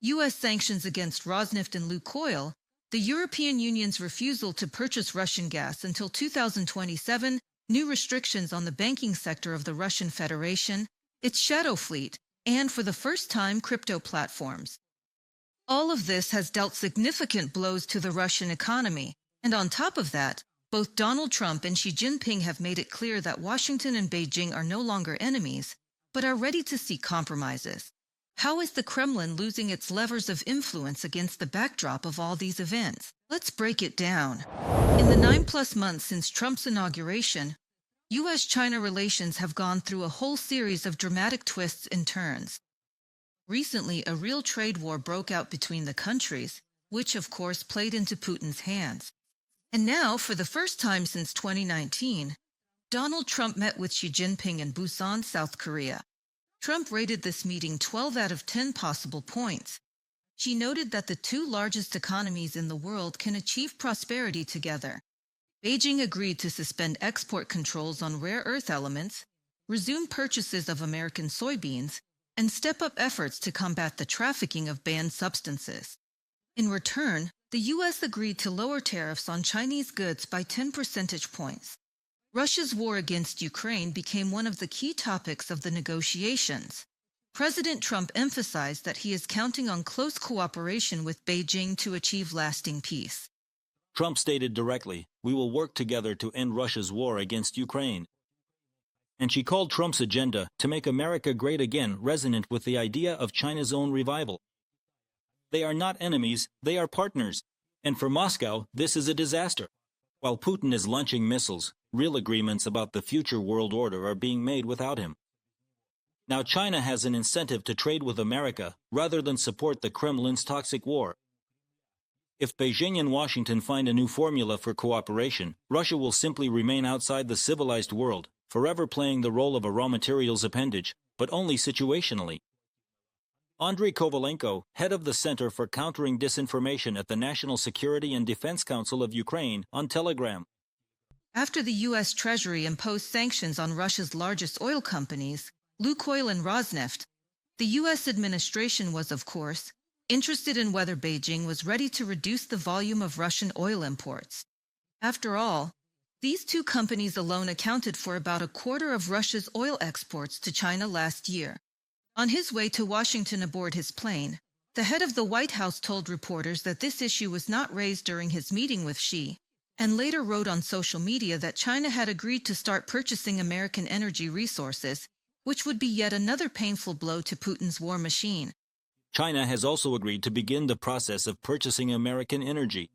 U.S. sanctions against Rosneft and Lukoil, the European Union's refusal to purchase Russian gas until 2027, new restrictions on the banking sector of the Russian Federation, its shadow fleet, and for the first time, crypto platforms. All of this has dealt significant blows to the Russian economy, and on top of that, both Donald Trump and Xi Jinping have made it clear that Washington and Beijing are no longer enemies, but are ready to seek compromises. How is the Kremlin losing its levers of influence against the backdrop of all these events? Let's break it down. In the 9+ months since Trump's inauguration, U.S.-China relations have gone through a whole series of dramatic twists and turns. Recently, a real trade war broke out between the countries, which of course played into Putin's hands. And now, for the first time since 2019, Donald Trump met with Xi Jinping in Busan, South Korea. Trump rated this meeting 12 out of 10 possible points. Xi noted that the two largest economies in the world can achieve prosperity together. Beijing agreed to suspend export controls on rare earth elements, resume purchases of American soybeans, and step up efforts to combat the trafficking of banned substances. In return, the U.S. agreed to lower tariffs on Chinese goods by 10 percentage points. Russia's war against Ukraine became one of the key topics of the negotiations. President Trump emphasized that he is counting on close cooperation with Beijing to achieve lasting peace. Trump stated directly, "We will work together to end Russia's war against Ukraine." And she called Trump's agenda to make America great again resonant with the idea of China's own revival. They are not enemies, they are partners. And for Moscow, this is a disaster. While Putin is launching missiles, real agreements about the future world order are being made without him. Now China has an incentive to trade with America rather than support the Kremlin's toxic war. If Beijing and Washington find a new formula for cooperation, Russia will simply remain outside the civilized world, forever playing the role of a raw materials appendage, but only situationally. Andriy Kovalenko, head of the Center for Countering Disinformation at the National Security and Defense Council of Ukraine, on Telegram. After the U.S. Treasury imposed sanctions on Russia's largest oil companies, Lukoil and Rosneft, the U.S. administration was, of course, interested in whether Beijing was ready to reduce the volume of Russian oil imports. After all, these two companies alone accounted for about a quarter of Russia's oil exports to China last year. On his way to Washington aboard his plane, the head of the White House told reporters that this issue was not raised during his meeting with Xi, and later wrote on social media that China had agreed to start purchasing American energy resources, which would be yet another painful blow to Putin's war machine. China has also agreed to begin the process of purchasing American energy.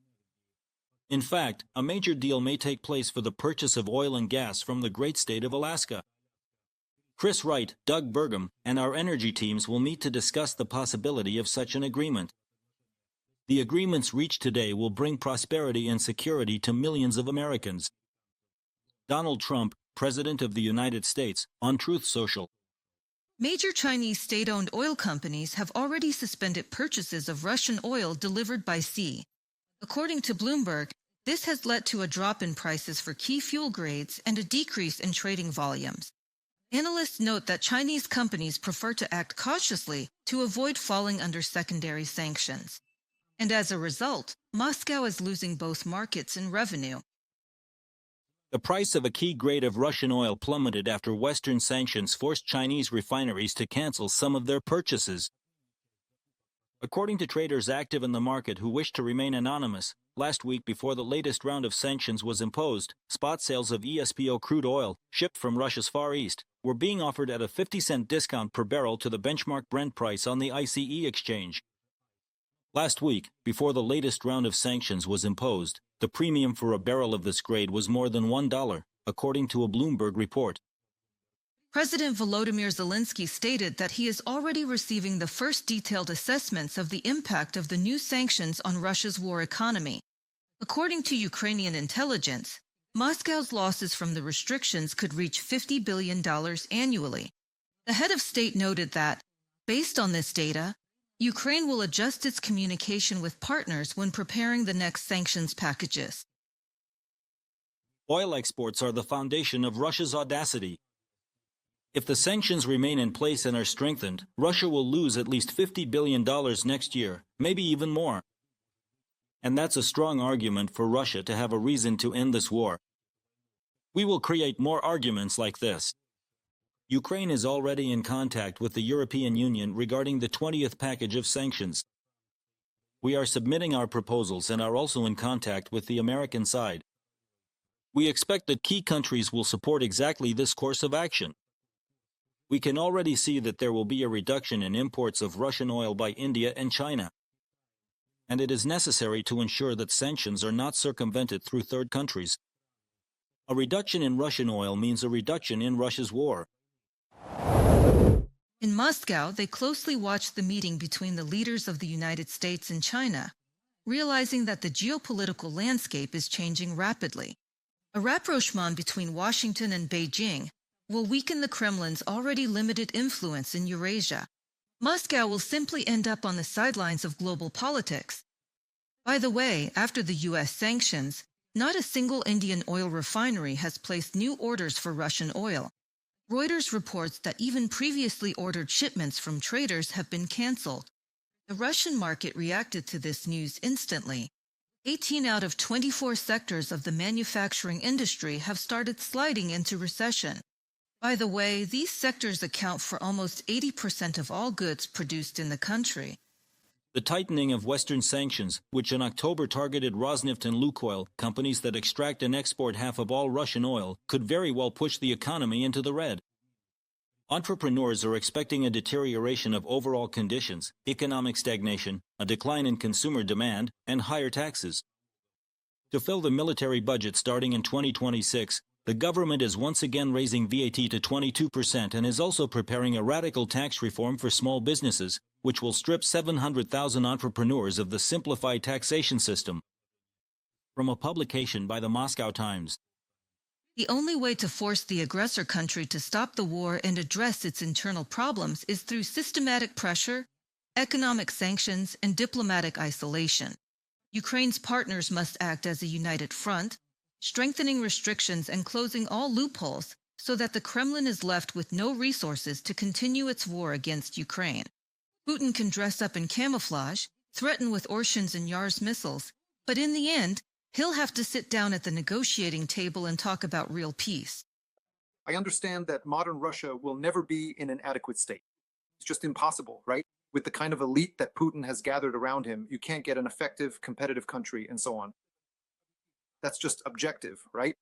In fact, a major deal may take place for the purchase of oil and gas from the great state of Alaska. Chris Wright, Doug Burgum, and our energy teams will meet to discuss the possibility of such an agreement. The agreements reached today will bring prosperity and security to millions of Americans. Donald Trump, President of the United States, on Truth Social. Major Chinese state-owned oil companies have already suspended purchases of Russian oil delivered by sea. According to Bloomberg, this has led to a drop in prices for key fuel grades and a decrease in trading volumes. Analysts note that Chinese companies prefer to act cautiously to avoid falling under secondary sanctions. And as a result, Moscow is losing both markets and revenue. The price of a key grade of Russian oil plummeted after Western sanctions forced Chinese refineries to cancel some of their purchases. According to traders active in the market who wish to remain anonymous, last week before the latest round of sanctions was imposed, spot sales of ESPO crude oil, shipped from Russia's Far East, were being offered at a 50-cent discount per barrel to the benchmark Brent price on the ICE exchange. Last week, before the latest round of sanctions was imposed, the premium for a barrel of this grade was more than $1, according to a Bloomberg report. President Volodymyr Zelensky stated that he is already receiving the first detailed assessments of the impact of the new sanctions on Russia's war economy. According to Ukrainian intelligence, Moscow's losses from the restrictions could reach $50 billion annually. The head of state noted that, based on this data, Ukraine will adjust its communication with partners when preparing the next sanctions packages. Oil exports are the foundation of Russia's audacity. If the sanctions remain in place and are strengthened, Russia will lose at least $50 billion next year, maybe even more. And that's a strong argument for Russia to have a reason to end this war. We will create more arguments like this. Ukraine is already in contact with the European Union regarding the 20th package of sanctions. We are submitting our proposals and are also in contact with the American side. We expect that key countries will support exactly this course of action. We can already see that there will be a reduction in imports of Russian oil by India and China. And it is necessary to ensure that sanctions are not circumvented through third countries. A reduction in Russian oil means a reduction in Russia's war. In Moscow, they closely watched the meeting between the leaders of the United States and China, realizing that the geopolitical landscape is changing rapidly. A rapprochement between Washington and Beijing will weaken the Kremlin's already limited influence in Eurasia. Moscow will simply end up on the sidelines of global politics. By the way, after the U.S. sanctions, not a single Indian oil refinery has placed new orders for Russian oil. Reuters reports that even previously ordered shipments from traders have been canceled. The Russian market reacted to this news instantly. 18 out of 24 sectors of the manufacturing industry have started sliding into recession. By the way, these sectors account for almost 80% of all goods produced in the country. The tightening of Western sanctions, which in October targeted Rosneft and Lukoil, companies that extract and export half of all Russian oil, could very well push the economy into the red. Entrepreneurs are expecting a deterioration of overall conditions, economic stagnation, a decline in consumer demand, and higher taxes. To fill the military budget starting in 2026, the government is once again raising VAT to 22% and is also preparing a radical tax reform for small businesses, which will strip 700,000 entrepreneurs of the simplified taxation system. From a publication by the Moscow Times. The only way to force the aggressor country to stop the war and address its internal problems is through systematic pressure, economic sanctions, and diplomatic isolation. Ukraine's partners must act as a united front, strengthening restrictions and closing all loopholes so that the Kremlin is left with no resources to continue its war against Ukraine. Putin can dress up in camouflage, threaten with Orshins and Yars missiles, but in the end, he'll have to sit down at the negotiating table and talk about real peace. I understand that modern Russia will never be in an adequate state. It's just impossible, right? With the kind of elite that Putin has gathered around him, you can't get an effective, competitive country and so on. That's just objective, right?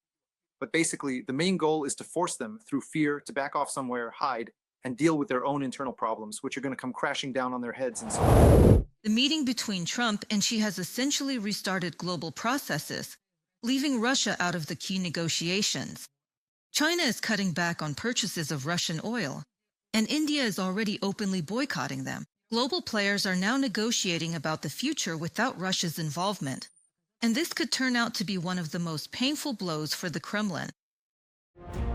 But basically, the main goal is to force them through fear to back off somewhere, hide, and deal with their own internal problems, which are going to come crashing down on their heads and so on. The meeting between Trump and Xi has essentially restarted global processes, leaving Russia out of the key negotiations. China is cutting back on purchases of Russian oil, and India is already openly boycotting them. Global players are now negotiating about the future without Russia's involvement. And this could turn out to be one of the most painful blows for the Kremlin.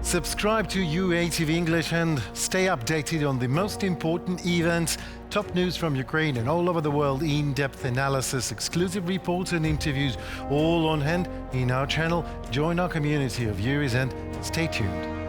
Subscribe to UATV English and stay updated on the most important events, top news from Ukraine and all over the world, in-depth analysis, exclusive reports and interviews, all on hand in our channel. Join our community of viewers and stay tuned.